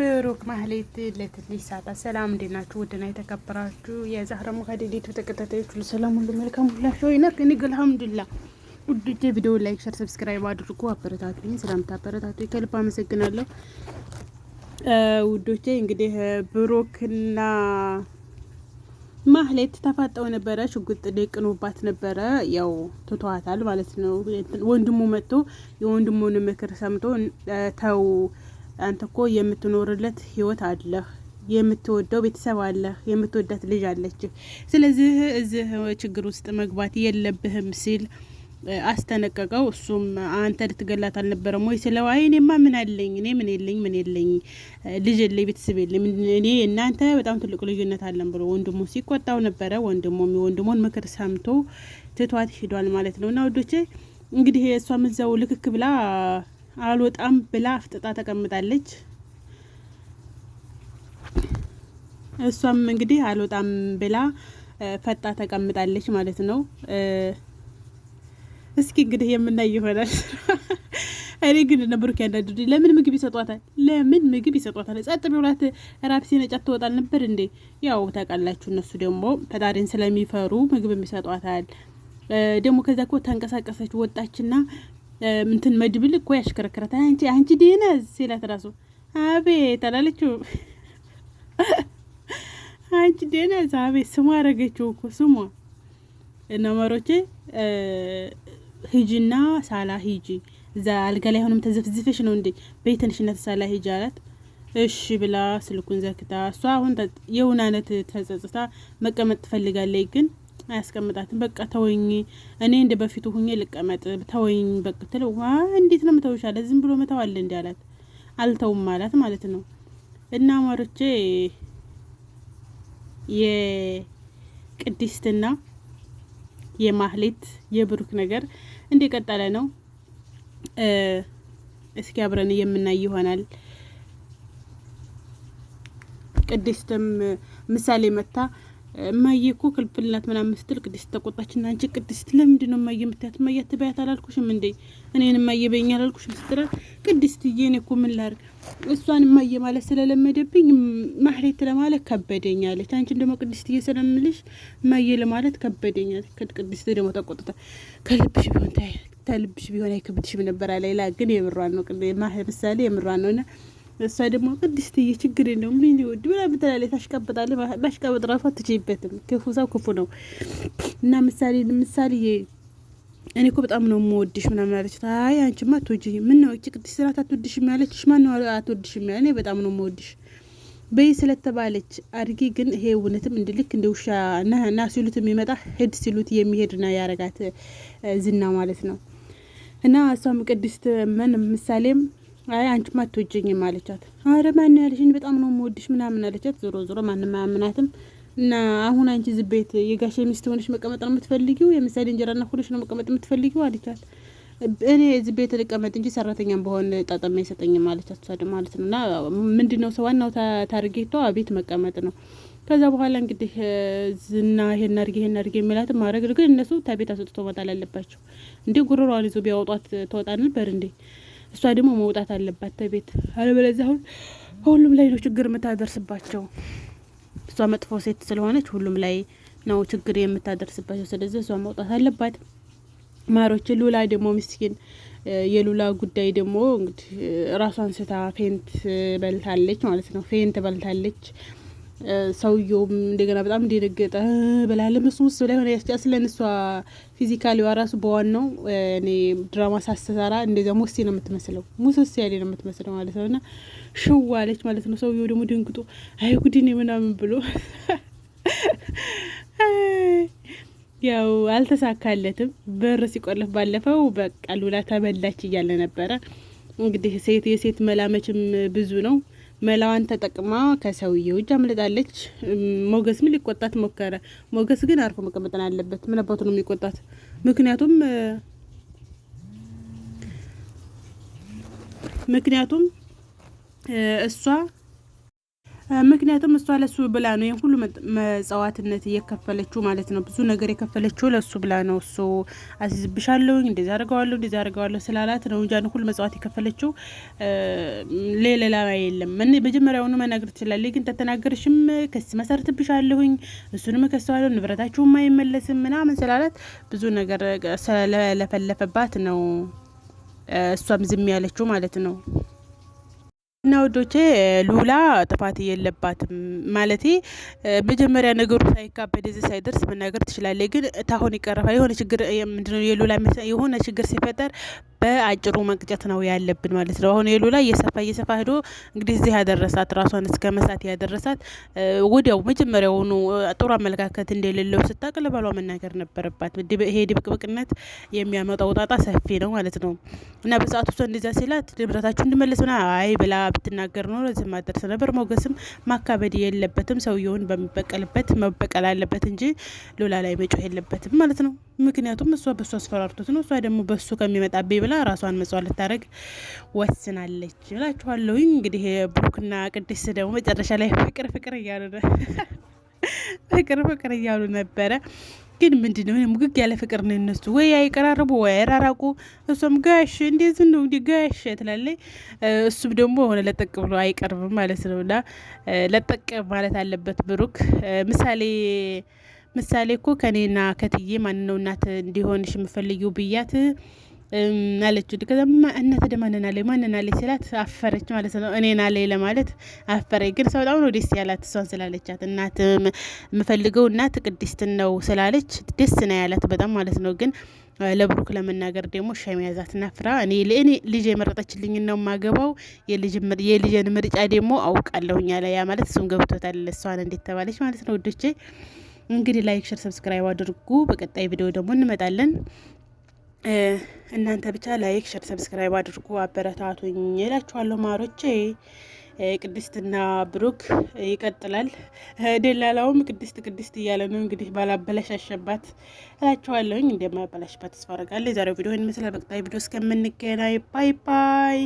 ብሩክ ማህሌት ለትንሽ ሰዓት ሰላም እንዴናችሁ? ወደና የተከበራችሁ የዛህራ ሙካዲዲቱ ተከታታዮች ሁሉ ሰላም ሁሉ መልካም ሁላችሁ ይነክ እኔ አልሐምዱሊላህ። ውድጄ ቪዲዮ ላይክ፣ ሼር፣ ሰብስክራይብ አድርጉ። አበረታቱኝ። ስለምታበረታቱኝ ከልብ አመሰግናለሁ። ውዶቼ እንግዲህ ብሩክና ማህሌት ተፋጠው ነበረ። ሽጉጥ ደቅኖባት ነበረ። ያው ትቷታል ማለት ነው። ወንድሙ መጥቶ የወንድሙን ምክር ሰምቶ ተው አንተ እኮ የምትኖርለት ህይወት አለህ፣ የምትወደው ቤተሰብ አለህ፣ የምትወዳት ልጅ አለች። ስለዚህ እዚህ ችግር ውስጥ መግባት የለብህም ሲል አስተነቀቀው። እሱም አንተ ልትገላት አልነበረም ወይ ስለው አይ እኔማ ምን አለኝ፣ እኔ ምን የለኝ ልጅ የለኝ ቤተሰብ የለኝ፣ እኔ እናንተ በጣም ትልቅ ልዩነት አለን ብሎ ወንድሙ ሲቆጣው ነበረ። ወንድሙም የወንድሙን ምክር ሰምቶ ትቷት ሂዷል ማለት ነው። እና ወዶቼ እንግዲህ እሷም እዛው ልክክ ብላ አልወጣም ብላ አፍጥጣ ተቀምጣለች። እሷም እንግዲህ አልወጣም ብላ ፈጣ ተቀምጣለች ማለት ነው። እስኪ እንግዲህ የምናይ ይሆናል። እኔ ግን ብሩክ ያንዳንዱ ለምን ምግብ ይሰጧታል? ጸጥ ብሏት ራብ ሲነጫት ትወጣል ነበር እንዴ? ያው ታውቃላችሁ እነሱ ደግሞ ፈጣሪን ስለሚፈሩ ምግብ ይሰጧታል። ደግሞ ከዛ እኮ ተንቀሳቀሰች ወጣችና እንትን መድብል እኮ ያሽከረከራታል። አንቺ ዲነዝ ሲላት ራሱ አቤት አላለችው። አንቺ ዲነዝ አቤት ስሟ አረገችው እኮ ስሟ። እና ማሮቼ ሂጂና ሳላ ሂጂ፣ እዛ አልጋ ላይ ሆነም ተዘፍዝፈሽ ነው እንዴ በይተንሽነት ሳላ ሂጂ አላት። እሺ ብላ ስልኩን ዘግታ እሷ አሁን የውናነት ተጸጽታ መቀመጥ ትፈልጋለች ግን አያስቀምጣትም። በቃ ተወኝ፣ እኔ እንደ በፊቱ ሁኜ ልቀመጥ ተወኝ በቃ ትለው። እንዴት ነው መተውሻለ? ዝም ብሎ መተው አለ እንዴ አላት። አልተውም ማለት ማለት ነው። እና ማሮቼ የቅድስትና የማህሌት የብሩክ ነገር እንደቀጠለ ነው። እስኪ አብረን የምናይ ይሆናል። ቅድስትም ምሳሌ መታ እማዬ እኮ ክልክልናት ምናምን ስትል ቅድስት ተቆጣችና አንቺ ቅድስት ለምንድን ነው እማዬ የምታያት? እማዬ አትበያት አላልኩሽም እንዴ? እኔን እማዬ በይኝ አላልኩሽም ስትላት ቅድስትዬ እኔ እኮ ምን ላድርግ እሷን እማዬ ማለት ስለለመደብኝ ማህሌት ለማለት ከበደኝ አለች። አንቺን ደግሞ ቅድስትዬ ስለምልሽ እማዬ ለማለት ከበደኝ አለች። ቅድስት ደግሞ ተቆጥታ ከልብሽ ቢሆን ተልብሽ ቢሆን አይከብድሽም ነበር አለ። ሌላ ግን የምሯን ነው ምሳሌ የምሯን ነውና እሷ ደግሞ ቅድስትዬ ችግር ነው ምን ይወድ ብላ ብትላለች። ታሽቀብጣለች። ባሽቀብጥ ራሱ አትችይበትም። ክፉ ሰው ክፉ ነው። እና ምሳሌ እኔ እኮ በጣም ነው የምወድሽ ምናምን አለች። አይ አንቺማ አትወጂኝ። ምን ነው እቺ ቅድስት ስራት አትወድሽም ያለችሽ? ማን ነው አትወድሽም ያለ? እኔ በጣም ነው የምወድሽ በይ ስለተባለች አድርጊ። ግን ይሄ እውነትም እንድልክ እንደ ውሻ ና ሲሉት የሚመጣ ሄድ ሲሉት የሚሄድ ነው ያረጋት ዝና ማለት ነው። እና እሷም ቅድስት ምሳሌም አይ አንቺማ አትወጂኝም አለቻት። አረ ማን ያለሽኝ በጣም ነው የምወድሽ ምናምን አለቻት። ዞሮ ማንንም አያምናትም። እና አሁን አንቺ እዚህ ቤት የጋሼ ሚስት ሆነሽ መቀመጥ ነው የምትፈልጊው? የምሳሌ እንጀራና ሆነሽ ነው መቀመጥ የምትፈልጊው አለቻት። እኔ እዚህ ቤት ልቀመጥ እንጂ ሰራተኛም በሆን ጣጣም አይሰጠኝም አለቻት። እሷ ደግሞ ማለት ነው። እና ምንድነው ሰው ዋናው ታርጌቷ ቤት መቀመጥ ነው። ከዛ በኋላ እንግዲህ ዝና ይሄን አድርጌ የሚላትም ማድረግ ግን እነሱ ታቤት አስወጥቶ መጣል አለባቸው። እንዴ ጉሮሯን ይዞ ቢያወጧት ተወጣ ነበር እንዴ? እሷ ደግሞ መውጣት አለባት ተቤት። አለበለዚያ አሁን ሁሉም ላይ ነው ችግር የምታደርስባቸው። እሷ መጥፎ ሴት ስለሆነች ሁሉም ላይ ነው ችግር የምታደርስባቸው። ስለዚህ እሷ መውጣት አለባት። ማሮች ሉላ ደግሞ ምስኪን የሉላ ጉዳይ ደግሞ እንግዲህ ራሷን ስታ ፌንት በልታለች ማለት ነው። ፌንት በልታለች። ሰውየውም እንደገና በጣም እንደደገጠ በላለ መስሙስ ላይ ሆነ ያስጨስለን። እሷ ፊዚካሊዋ ራሱ በዋናው እኔ ድራማ ሳሰራ እንደዛ ሙሲ ነው የምትመስለው፣ ሙስስ ያለ ነው የምትመስለው ማለት ነውና ሽዋለች ማለት ነው። ሰውየው ደግሞ ደንግጦ አይ ጉዲኔ ምናምን ብሎ ያው አልተሳካለትም። በር ሲቆለፍ ባለፈው በቃ ሉላ ተበላች እያለ ነበረ። እንግዲህ የሴት መላመችም ብዙ ነው። መላዋን ተጠቅማ ከሰውየው እጅ አምልጣለች። ሞገስ ምን ሊቆጣት ሞከረ። ሞገስ ግን አርፎ መቀመጥ አለበት። ምን አባቱ ነው የሚቆጣት? ምክንያቱም እሷ ምክንያቱም እሷ ለሱ ብላ ነው ይሄን ሁሉ መጽዋዕትነት እየከፈለችው ማለት ነው። ብዙ ነገር የከፈለችው ለሱ ብላ ነው። እሱ አስይዝብሻለሁ እንደዛ አድርገዋለሁ ስላላት ነው እንጂ ሁሉ መጽዋዕት የከፈለችው ሌላ የለም። መጀመሪያውኑ መናገር ትችላለች፣ ግን ተተናገርሽም ከስ መሰርትብሻለሁኝ እሱንም ከሰዋለሁ ንብረታችሁም አይመለስም ምናምን ስላላት ብዙ ነገር ስለለፈለፈባት ነው እሷም ዝም ያለችው ማለት ነው። እና ወዶቼ ሉላ ጥፋት የለባትም ማለቴ መጀመሪያ ነገሩ ሳይካበድ እዚህ ሳይደርስ መናገር ትችላለች። ግን ታሁን ይቀረፋ የሆነ ችግር ምንድነው የሉላ የሆነ ችግር ሲፈጠር በአጭሩ መቅጨት ነው ያለብን ማለት ነው። አሁን የሉላ እየሰፋ ሄዶ እንግዲህ እዚህ ያደረሳት ራሷን እስከ መሳት ያደረሳት ወዲያው መጀመሪያውኑ ጥሩ አመለካከት እንደሌለው ስታውቅ ለባሏ መናገር ነበረባት። ይሄ ድብቅብቅነት የሚያመጣው ጣጣ ሰፊ ነው ማለት ነው። እና በሰዓቱ እሷ እንደዛ ሲላት ንብረታችሁ እንድመለስ ሆና አይ ብላ ብትናገር ነው ለዚህ ማደርስ ነበር። ሞገስም ማካበድ የለበትም፣ ሰውየውን በሚበቀልበት መበቀል አለበት እንጂ ሉላ ላይ መጮህ የለበትም ማለት ነው። ምክንያቱም እሷ በሱ አስፈራርቶት ነው፣ እሷ ደግሞ በሱ ከሚመጣብኝ ብላ ራሷን መጽዋት ልታደርግ ወስናለች እላችኋለሁ። እንግዲህ ብሩክና ቅድስት ደግሞ መጨረሻ ላይ ፍቅር እያሉ ነው ፍቅር እያሉ ነበረ። ግን ምንድነው ሙግግ ያለ ፍቅር ነው እነሱ፣ ወይ አይቀራረቡ ወይ አይራራቁ። እሷም ጋሽ እንደዚህ ነው እንዲ ጋሽ ትላለች፣ እሱም ደግሞ ሆነ ለጠቅ ብሎ አይቀርብም ማለት ነውና ለጠቅ ማለት አለበት ብሩክ። ምሳሌ እኮ ከኔና ከትዬ ማን ነው እናት እንዲሆንሽ የምፈልጊው ብያት አለችው። ከዛማ እናት ማንናለች ስላት አፈረች ማለት ነው። እኔና ላይ ለማለት አፈረች። ግን ሰው በጣም ነው ደስ ያላት እሷን ስላለቻት። እናት የምፈልገው እናት ቅድስትን ነው ስላለች ደስ ነው ያላት በጣም ማለት ነው። ግን ለብሩክ ለመናገር ደግሞ ሻይ መያዛት ናፍራ እኔ ልጅ የመረጠችልኝ ነው ማገባው የልጅን ምርጫ ደግሞ አውቃለሁኝ አለ። ያ ማለት እሱም ገብቶታል እሷን እንዴት ተባለች ማለት ነው። ወዶቼ እንግዲህ ላይክ፣ ሼር፣ ሰብስክራይብ አድርጉ። በቀጣይ ቪዲዮ ደግሞ እንመጣለን። እናንተ ብቻ ላይክ፣ ሼር፣ ሰብስክራይብ አድርጉ አበረታቱኝ እላችኋለሁ ማሮቼ። ቅድስትና ብሩክ ይቀጥላል። ደላላውም ቅድስት እያለ ነው እንግዲህ ባላበላሻሸባት እላችኋለሁኝ። እንደማያበላሽባት ተስፋ አደርጋለሁ። የዛሬው ቪዲዮ ይመስላል። በቀጣይ ቪዲዮ እስከምንገናኝ ባይ ባይ።